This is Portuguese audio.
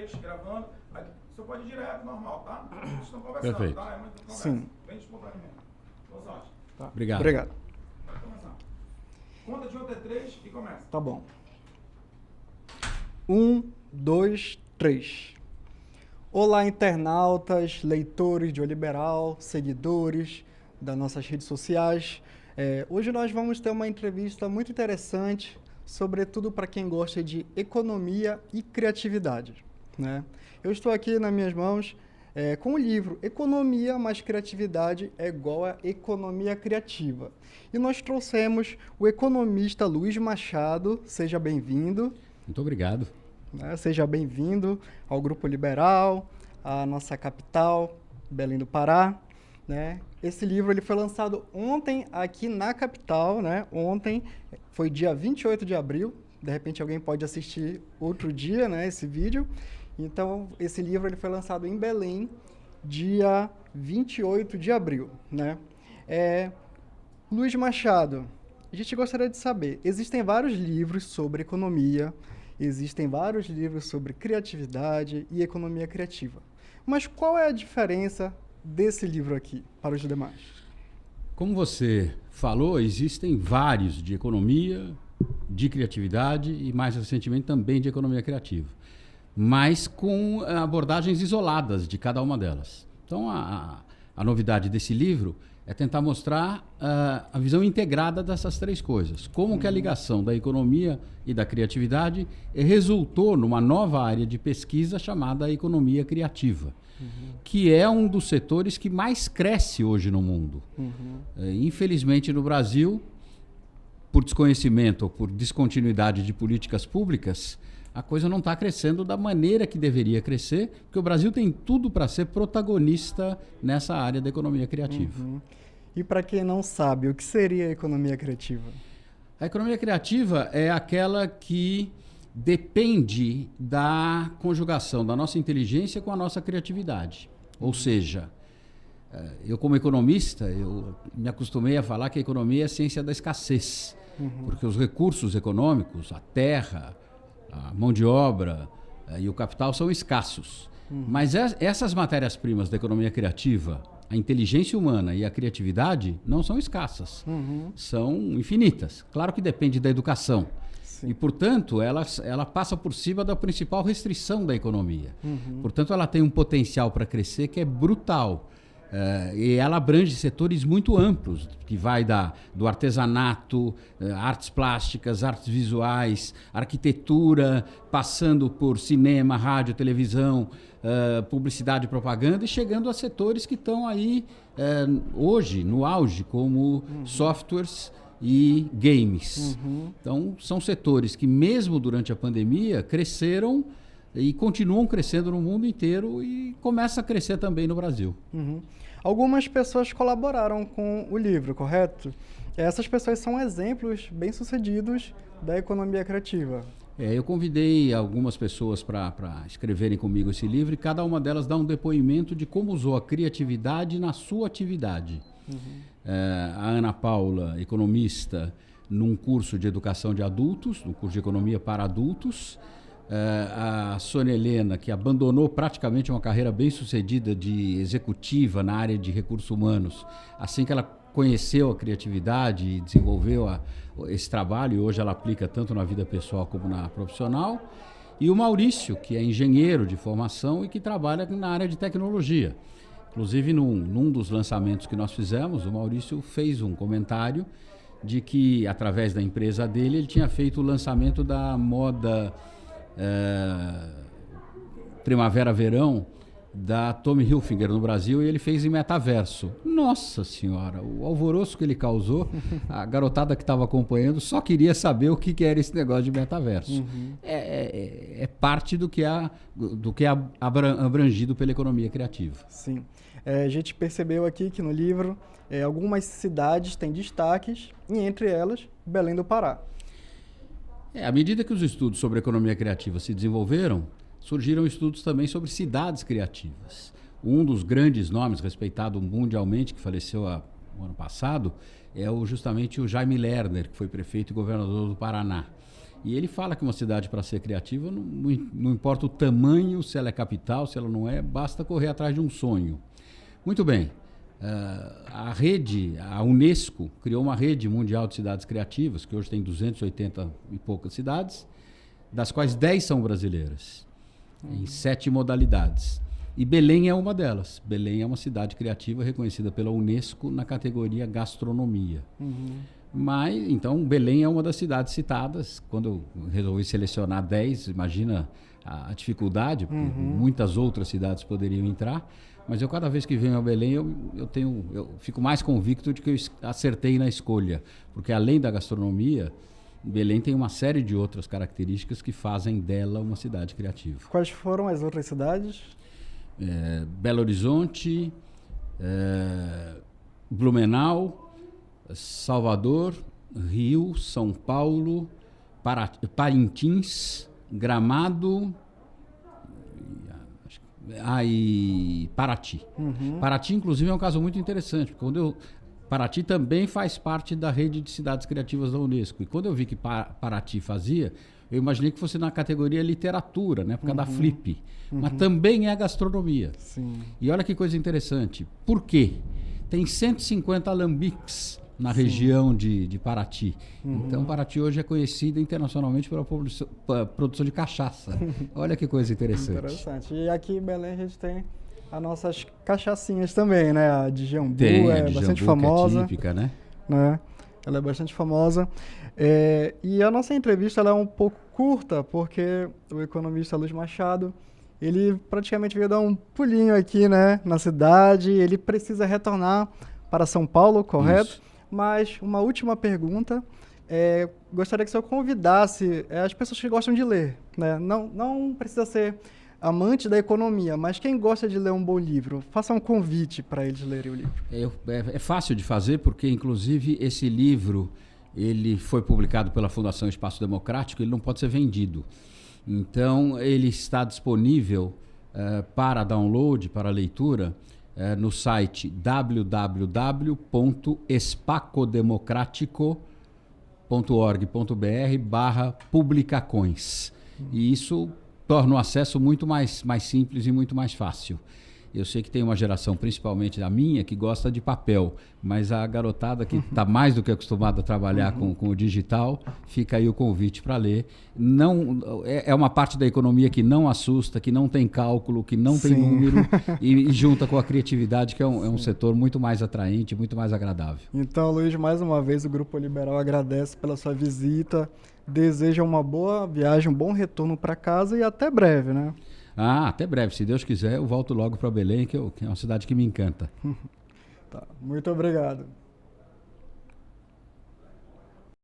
3, gravando. Aí, você pode ir direto, normal, tá? Vocês estão conversando, Perfeito. tá? É muito conversa. Sim. Bem espontaneamente. Boa sorte. Tá. Obrigado. Obrigado. Pode começar. Conta de 1 até 3 e começa. Tá bom. 1, 2, 3. Olá, internautas, leitores de O Liberal, seguidores das nossas redes sociais. Hoje nós vamos ter uma entrevista muito interessante, sobretudo para quem gosta de economia e criatividade, né? Eu estou aqui nas minhas mãos com o livro Economia mais Criatividade é igual a Economia Criativa. E nós trouxemos o economista Luiz Machado. Seja bem-vindo. Muito obrigado. Seja bem-vindo ao Grupo Liberal, à nossa capital, Belém do Pará, né? Esse livro ele foi lançado ontem aqui na capital, né? Ontem foi dia 28 de abril. De repente alguém pode assistir outro dia, né, esse vídeo. Então, esse livro ele foi lançado em Belém, dia 28 de abril, né? Luiz Machado, a gente gostaria de saber, existem vários livros sobre economia, existem vários livros sobre criatividade e economia criativa. Mas qual é a diferença desse livro aqui para os demais? Como você falou, existem vários de economia, de criatividade e, mais recentemente, também de economia criativa, mas com abordagens isoladas de cada uma delas. Então, a novidade desse livro é tentar mostrar a visão integrada dessas três coisas. Como que a ligação da economia e da criatividade resultou numa nova área de pesquisa chamada economia criativa, que é um dos setores que mais cresce hoje no mundo. Infelizmente, no Brasil, por desconhecimento ou por descontinuidade de políticas públicas, a coisa não está crescendo da maneira que deveria crescer, porque o Brasil tem tudo para ser protagonista nessa área da economia criativa. E para quem não sabe, o que seria a economia criativa? A economia criativa é aquela que depende da conjugação da nossa inteligência com a nossa criatividade. Ou seja, eu como economista, eu me acostumei a falar que a economia é a ciência da escassez, porque os recursos econômicos, a terra, a mão de obra e o capital são escassos. Mas essas matérias-primas da economia criativa, a inteligência humana e a criatividade, não são escassas, são infinitas. Claro que depende da educação. Sim. E, portanto, ela passa por cima da principal restrição da economia. Portanto, ela tem um potencial para crescer que é brutal. E ela abrange setores muito amplos, que vai do artesanato, artes plásticas, artes visuais, arquitetura, passando por cinema, rádio, televisão, publicidade e propaganda, e chegando a setores que estão aí hoje no auge, como softwares e games. Então, são setores que mesmo durante a pandemia cresceram e continuam crescendo no mundo inteiro e começa a crescer também no Brasil. Algumas pessoas colaboraram com o livro, correto? Essas pessoas são exemplos bem-sucedidos da economia criativa. Eu convidei algumas pessoas para escreverem comigo esse livro e cada uma delas dá um depoimento de como usou a criatividade na sua atividade. A Ana Paula, economista, num curso de educação de adultos, num curso de economia para adultos. A Sônia Helena, que abandonou praticamente uma carreira bem-sucedida de executiva na área de recursos humanos, assim que ela conheceu a criatividade e desenvolveu esse trabalho, e hoje ela aplica tanto na vida pessoal como na profissional. E o Maurício, que é engenheiro de formação e que trabalha na área de tecnologia. Inclusive, num dos lançamentos que nós fizemos, o Maurício fez um comentário de que, através da empresa dele, ele tinha feito o lançamento da moda primavera-verão da Tommy Hilfiger no Brasil, e ele fez em metaverso. Nossa senhora, o alvoroço que ele causou, a garotada que estava acompanhando só queria saber o que era esse negócio de metaverso. É parte do que é abrangido pela economia criativa. Sim. A gente percebeu aqui que no livro algumas cidades têm destaques, e entre elas, Belém do Pará. À medida que os estudos sobre economia criativa se desenvolveram, surgiram estudos também sobre cidades criativas. Um dos grandes nomes, respeitado mundialmente, que faleceu no ano passado, é justamente o Jaime Lerner, que foi prefeito e governador do Paraná. E ele fala que uma cidade, para ser criativa, não importa o tamanho, se ela é capital, se ela não é, basta correr atrás de um sonho. Muito bem. A Unesco criou uma rede mundial de cidades criativas, que hoje tem 280 e poucas cidades, das quais 10 são brasileiras, em 7 modalidades. E Belém é uma delas. Belém é uma cidade criativa reconhecida pela Unesco na categoria gastronomia. Mas, então, Belém é uma das cidades citadas. Quando eu resolvi selecionar 10, imagina a dificuldade, porque muitas outras cidades poderiam entrar. Mas eu, cada vez que venho a Belém, eu fico mais convicto de que eu acertei na escolha. Porque, além da gastronomia, Belém tem uma série de outras características que fazem dela uma cidade criativa. Quais foram as outras cidades? Belo Horizonte, Blumenau, Salvador, Rio, São Paulo, Parintins, Gramado e Paraty. Paraty, inclusive, é um caso muito interessante, porque Paraty também faz parte da rede de cidades criativas da Unesco. E quando eu vi que Paraty fazia, eu imaginei que fosse na categoria literatura, né, por causa da Flip. Mas também é gastronomia. Sim. E olha que coisa interessante. Por quê? Tem 150 alambiques na região de Paraty. Então, Paraty hoje é conhecida internacionalmente pela produção de cachaça. Olha que coisa interessante. Interessante. E aqui em Belém a gente tem as nossas cachaçinhas também, né? A de Jambu bastante famosa. Que é típica, né? Ela é bastante famosa. E a nossa entrevista ela é um pouco curta, porque o economista Luiz Machado, ele praticamente veio dar um pulinho aqui, né, na cidade. Ele precisa retornar para São Paulo, correto? Isso. Mas uma última pergunta. Gostaria que o senhor convidasse as pessoas que gostam de ler, né? Não precisa ser amante da economia, mas quem gosta de ler um bom livro, faça um convite para eles lerem o livro. É fácil de fazer, porque inclusive esse livro ele foi publicado pela Fundação Espaço Democrático, ele não pode ser vendido. Então ele está disponível para download, para leitura, no site www.espacodemocratico.org.br/publicacões. E isso torna o acesso muito mais simples e muito mais fácil. Eu sei que tem uma geração, principalmente da minha, que gosta de papel, mas a garotada que está mais do que acostumada a trabalhar com o digital, fica aí o convite para ler. É uma parte da economia que não assusta, que não tem cálculo, que não tem número, e junta com a criatividade, que é um setor muito mais atraente, muito mais agradável. Então, Luiz, mais uma vez o Grupo Liberal agradece pela sua visita, deseja uma boa viagem, um bom retorno para casa e até breve, né? Até breve. Se Deus quiser, eu volto logo para Belém, que é uma cidade que me encanta. Tá, muito obrigado.